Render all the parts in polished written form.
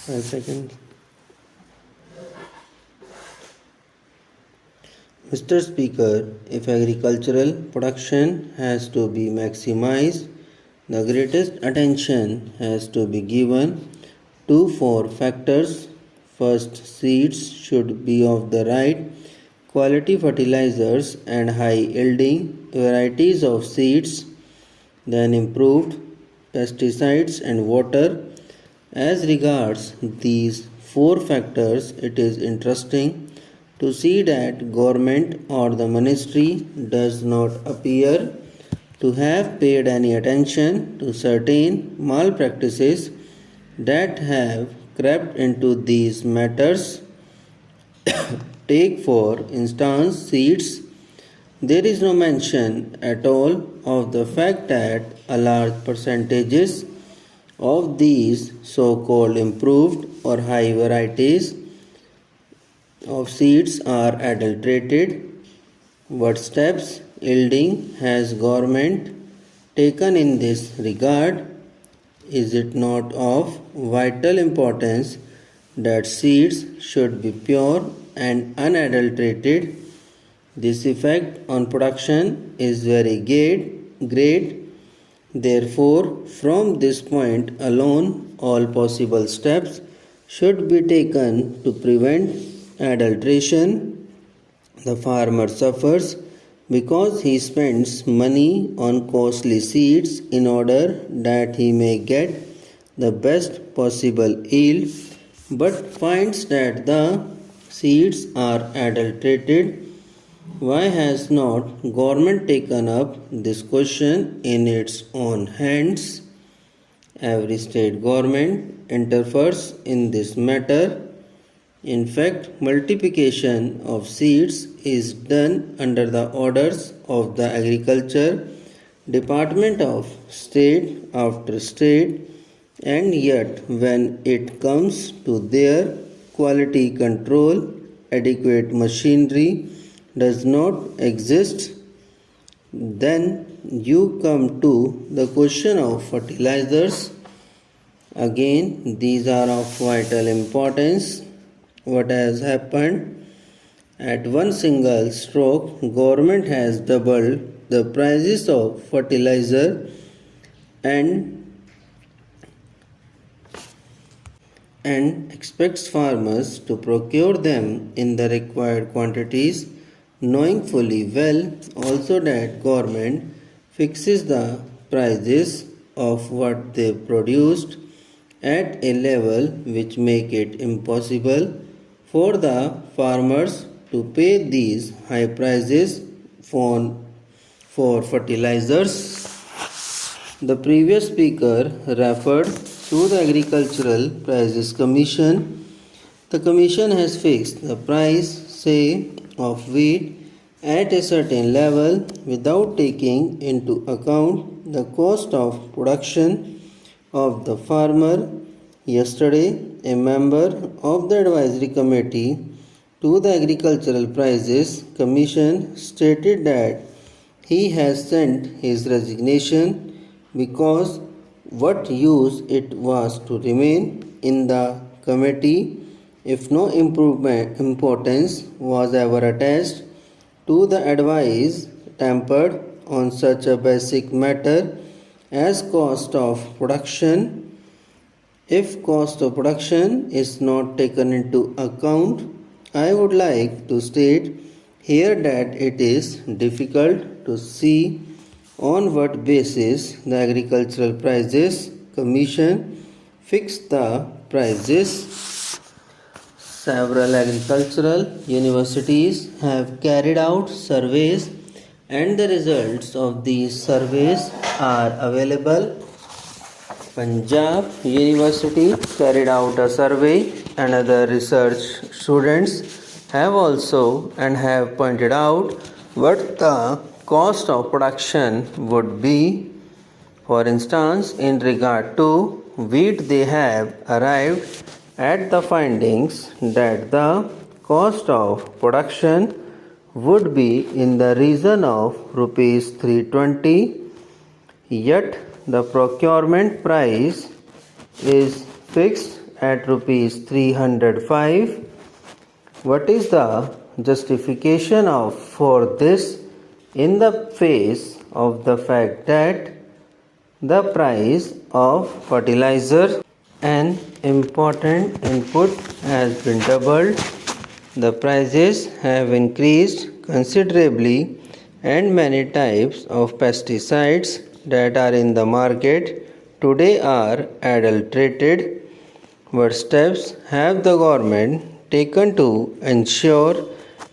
5 seconds. Mr. Speaker, if agricultural production has to be maximized, the greatest attention has to be given to four factors. First, seeds should be of the right quality fertilizers and high yielding varieties of seeds, then improved pesticides and water. As regards these four factors, it is interesting to see that government or the ministry does not appear to have paid any attention to certain malpractices that have crept into these matters. Take for instance seeds. There is no mention at all of the fact that a large percentages of these so-called improved or high varieties of seeds are adulterated. What steps yielding has government taken in this regard? Is it not of vital importance that seeds should be pure and unadulterated? This effect on production is very great. Therefore, from this point alone, all possible steps should be taken to prevent adulteration. The farmer suffers because he spends money on costly seeds in order that he may get the best possible yield, but finds that the seeds are adulterated. Why has not government taken up this question in its own hands? Every state government interferes in this matter. In fact, multiplication of seeds is done under the orders of the Agriculture Department of state after state, and yet when it comes to their quality control, adequate machinery does not exist. Then you come to the question of fertilizers. Again, these are of vital importance. What has happened? At one single stroke, government has doubled the prices of fertilizer and expects farmers to procure them in the required quantities, knowing fully well also that government fixes the prices of what they produced at a level which make it impossible for the farmers to pay these high prices for fertilizers. The previous speaker referred to the Agricultural Prices Commission. The commission has fixed the price, say, of wheat at a certain level without taking into account the cost of production of the farmer. Yesterday, a member of the advisory committee to the Agricultural Prices Commission stated that he has sent his resignation because what use it was to remain in the committee if no importance was ever attached to the advice tempered on such a basic matter as cost of production. If cost of production is not taken into account, I would like to state here that it is difficult to see on what basis the Agricultural Prices Commission fixed the prices. Several agricultural universities have carried out surveys, and the results of these surveys are available. Punjab University carried out a survey, and other research students have also and have pointed out what the cost of production would be. For instance, in regard to wheat, they have arrived at the findings that the cost of production would be in the region of rupees 320, yet the procurement price is fixed at rupees 305. What is the justification for this in the face of the fact that the price of fertilizer, an important input, has been doubled? The prices have increased considerably, and many types of pesticides that are in the market today are adulterated. What steps have the government taken to ensure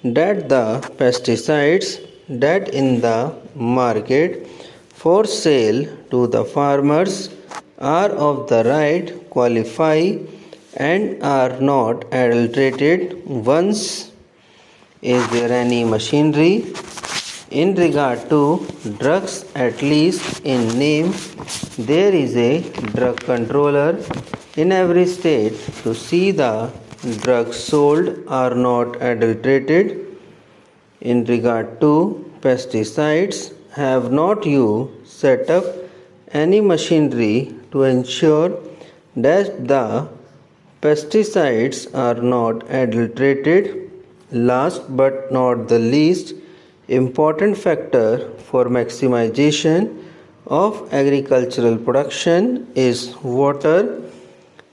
that the pesticides that in the market for sale to the farmers are of the right quality and are not adulterated ones? Is there any machinery in regard to drugs? At least in name, there is a drug controller in every state to see the drugs sold are not adulterated. In regard to pesticides, have not you set up any machinery to ensure that the pesticides are not adulterated? Last but not the least important factor for maximization of agricultural production is water.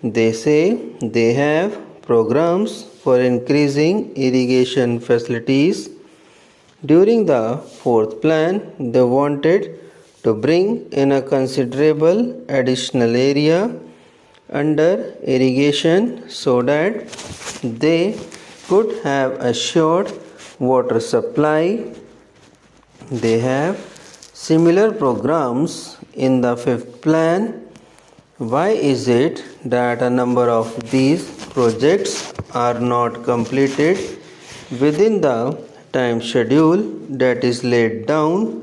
They say they have programs for increasing irrigation facilities. During the fourth plan, they wanted to bring in a considerable additional area under irrigation so that they could have assured water supply. They have similar programs in the fifth plan. Why is it that a number of these projects are not completed within the time schedule that is laid down?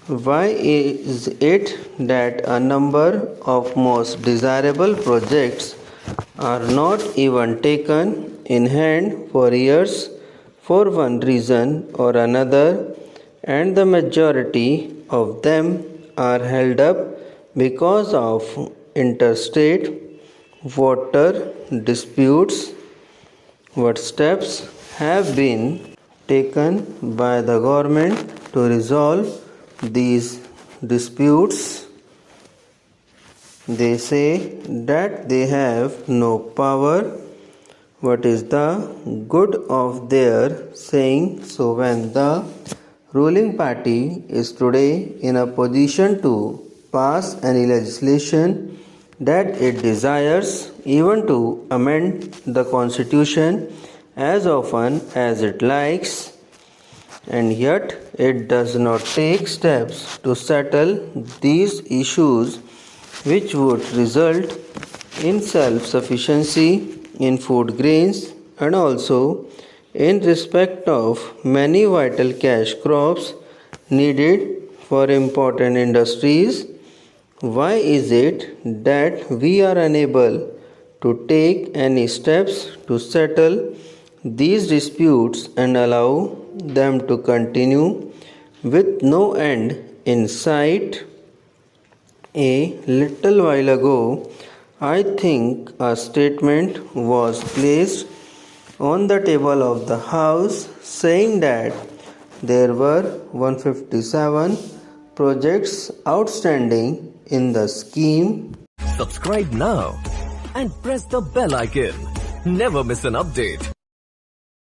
Why is it that a number of most desirable projects are not even taken in hand for years for one reason or another, and the majority of them are held up because of interstate water disputes? What steps have been taken by the government to resolve these disputes? They say that they have no power. What is the good of their saying so when the ruling party is today in a position to pass any legislation that it desires, even to amend the constitution as often as it likes, and yet it does not take steps to settle these issues which would result in self-sufficiency in food grains and also in respect of many vital cash crops needed for important industries? Why is it that we are unable to take any steps to settle these disputes and allow them to continue with no end in sight? A little while ago, I think a statement was placed on the table of the House saying that there were 157 projects outstanding in the scheme. Subscribe now and press the bell icon. Never miss an update.